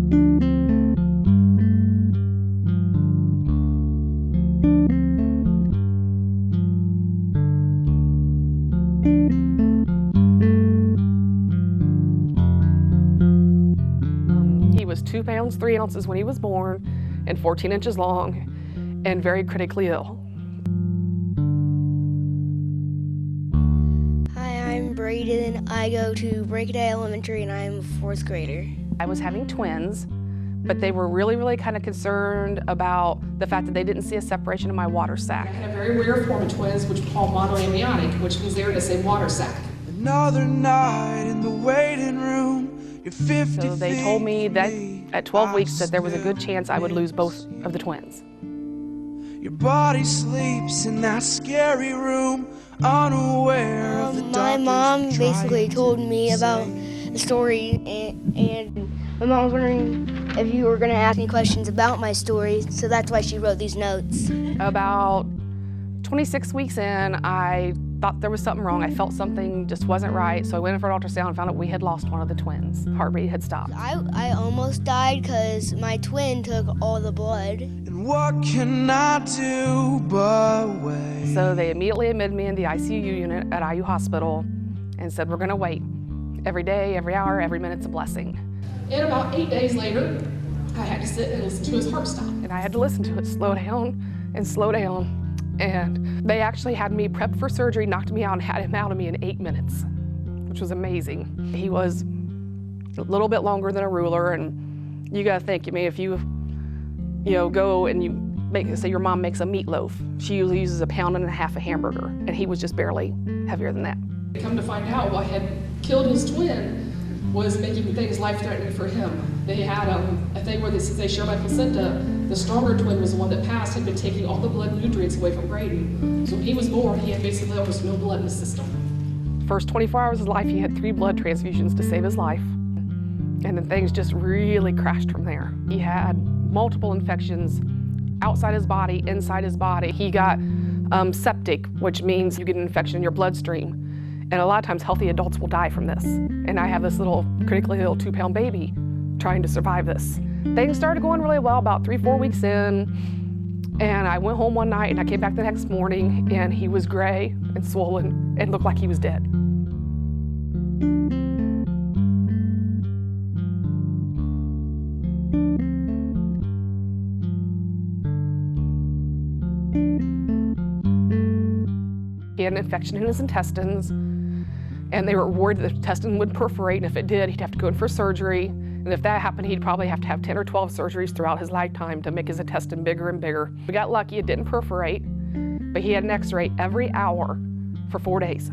He was 2 pounds 3 ounces when he was born and 14 inches long and very critically ill. Hi, I'm Braden. I go to Breakaday Elementary and I'm a 4th grader. I was having twins, but they were really kind of concerned about the fact that they didn't see a separation in my water sac. I had a very rare form of twins, which we call monoamniotic, which means they're in the same water sac. Another night in the waiting room, you're 50 So they told me that at 12 weeks that there was a good chance I would lose both of the twins. Your body sleeps in that scary room, unaware of the My mom basically told me about the story, and my mom was wondering if you were going to ask me questions about my story, so that's why she wrote these notes. About 26 weeks in, I thought there was something wrong. I felt something just wasn't right, so I went in for an ultrasound and found out we had lost one of the twins. Heartbeat had stopped. I almost died because my twin took all the blood. And what can I do but wait? So they immediately admitted me in the ICU unit at IU Hospital and said, we're gonna wait. Every day, every hour, every minute's a blessing. And about 8 days later, I had to sit and listen to his heart stop. And I had to listen to it slow down and slow down. And they actually had me prepped for surgery, knocked me out, and had him out of me in 8 minutes, which was amazing. He was a little bit longer than a ruler, and you gotta think, I mean, if you go and you say your mom makes a meatloaf, she usually uses 1.5 pounds of hamburger, and he was just barely heavier than that. Come to find out, what had killed his twin was making things life-threatening for him. They had a thing where they share by placenta. The stronger twin was the one that passed, had been taking all the blood nutrients away from Brady. So when he was born, he had basically almost no blood in his system. First 24 hours of his life, he had 3 blood transfusions to save his life. And then things just really crashed from there. He had multiple infections outside his body, inside his body. He got septic, which means you get an infection in your bloodstream. And a lot of times healthy adults will die from this. And I have this little critically ill 2-pound baby trying to survive this. Things started going really well about 3-4 weeks in. And I went home one night and I came back the next morning and he was gray and swollen and looked like he was dead. He had an infection in his intestines, and they were worried that the intestine would perforate, and if it did, he'd have to go in for surgery. And if that happened, he'd probably have to have 10 or 12 surgeries throughout his lifetime to make his intestine bigger and bigger. We got lucky, it didn't perforate, but he had an x-ray every hour for 4 days.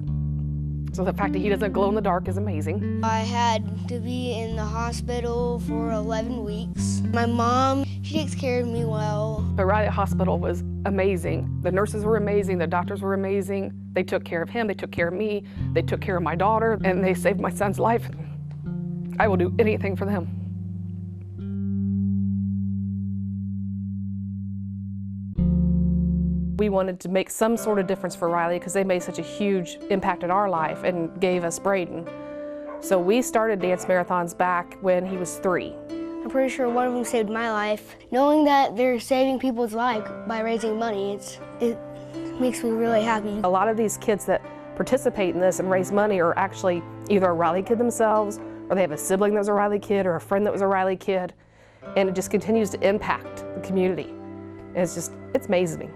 So the fact that he doesn't glow in the dark is amazing. I had to be in the hospital for 11 weeks. My mom, she takes care of me well. But Riley Hospital was amazing. The nurses were amazing, the doctors were amazing. They took care of him, they took care of me, they took care of my daughter, and they saved my son's life. I will do anything for them. We wanted to make some sort of difference for Riley because they made such a huge impact in our life and gave us Braden. So we started dance marathons back when he was 3. I'm pretty sure one of them saved my life. Knowing that they're saving people's life by raising money, it makes me really happy. A lot of these kids that participate in this and raise money are actually either a Riley kid themselves, or they have a sibling that was a Riley kid, or a friend that was a Riley kid, and it just continues to impact the community. And it's amazing.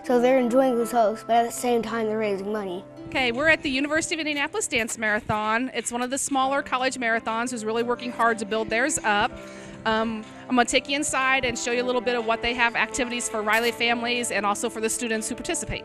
So they're enjoying themselves, but at the same time they're raising money. Okay, we're at the University of Indianapolis Dance Marathon. It's one of the smaller college marathons who's really working hard to build theirs up. I'm going to take you inside and show you a little bit of what they have, activities for Riley families and also for the students who participate.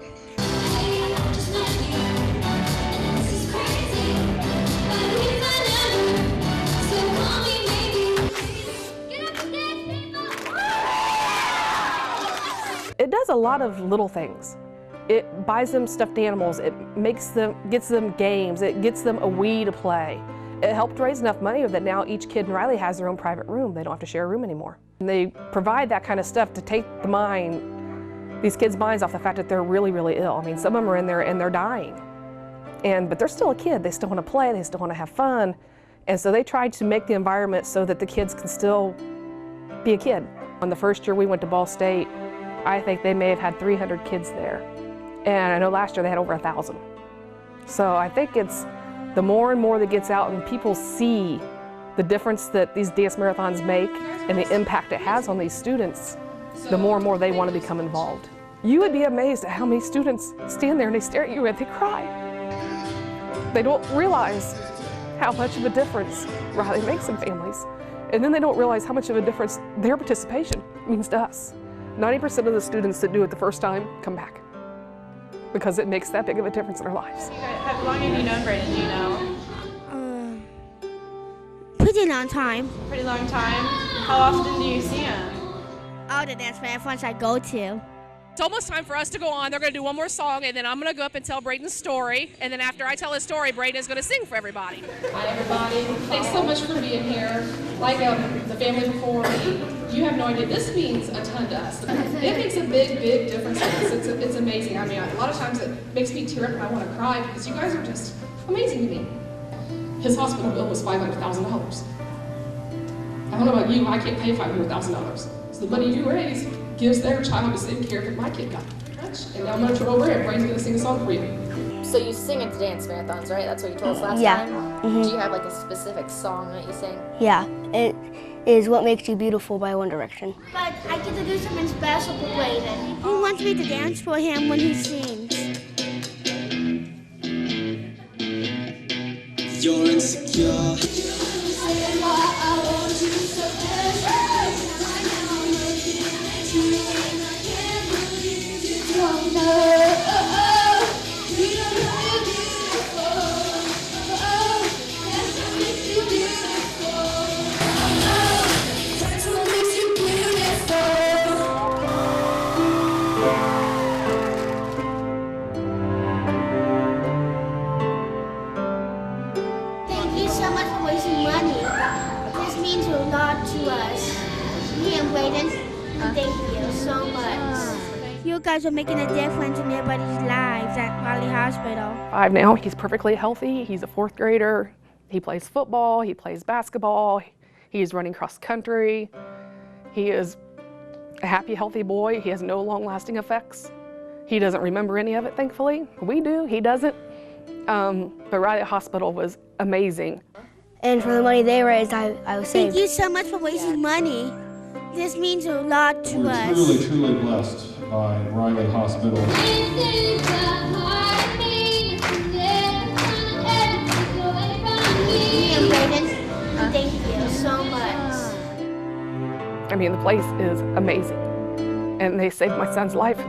It does a lot of little things. It buys them stuffed animals, it gets them games, it gets them a Wii to play. It helped raise enough money that now each kid in Riley has their own private room. They don't have to share a room anymore. And they provide that kind of stuff to take these kids' minds off the fact that they're really, really ill. I mean, some of them are in there and they're dying. But they're still a kid, they still want to play, they still want to have fun. And so they tried to make the environment so that the kids can still be a kid. On the first year we went to Ball State, I think they may have had 300 kids there. And I know last year they had over 1,000. So I think it's the more and more that gets out and people see the difference that these dance marathons make and the impact it has on these students, the more and more they want to become involved. You would be amazed at how many students stand there and they stare at you and they cry. They don't realize how much of a difference Riley makes in families. And then they don't realize how much of a difference their participation means to us. 90% of the students that do it the first time come back because it makes that big of a difference in their lives. How long have you known Braden, do you know? Pretty long time. Pretty long time. How often do you see him? All the dance marathons I go to. It's almost time for us to go on. They're going to do one more song, and then I'm going to go up and tell Braden's story. And then after I tell his story, Braden is going to sing for everybody. Hi, everybody. Thanks so much for being here. Like the family before me, you have no idea. This means a ton to us. It makes a big, big difference to us. It's amazing. I mean, a lot of times it makes me tear up and I want to cry because you guys are just amazing to me. His hospital bill was $500,000. I don't know about you, I can't pay $500,000. So the money you raise gives their child the same care that my kid got. And now I'm going to turn over and Braden's going to sing a song for you. So you sing at the dance marathons, right? That's what you told us last Yeah. time? Mhm. Do you have like a specific song that you sing? Yeah, it is What Makes You Beautiful by One Direction. But I get to do something special for Braden. He wants me to dance for him when he sings. You're insecure. Thank you so much for wasting money. This means a lot to us. Me and Braden, thank you so much. You guys are making a difference in everybody's lives at Riley Hospital. 5 now, he's perfectly healthy. He's a 4th grader. He plays football, he plays basketball, he's running cross country. He is a happy, healthy boy. He has no long-lasting effects. He doesn't remember any of it, thankfully. We do, he doesn't. But Riley Hospital was amazing. And for the money they raised, I was Thank saved. you so much for wasting money. This means a lot to We're us. truly, truly blessed by Riley Hospital. Me and Braden, thank you so much. I mean, the place is amazing. And they saved my son's life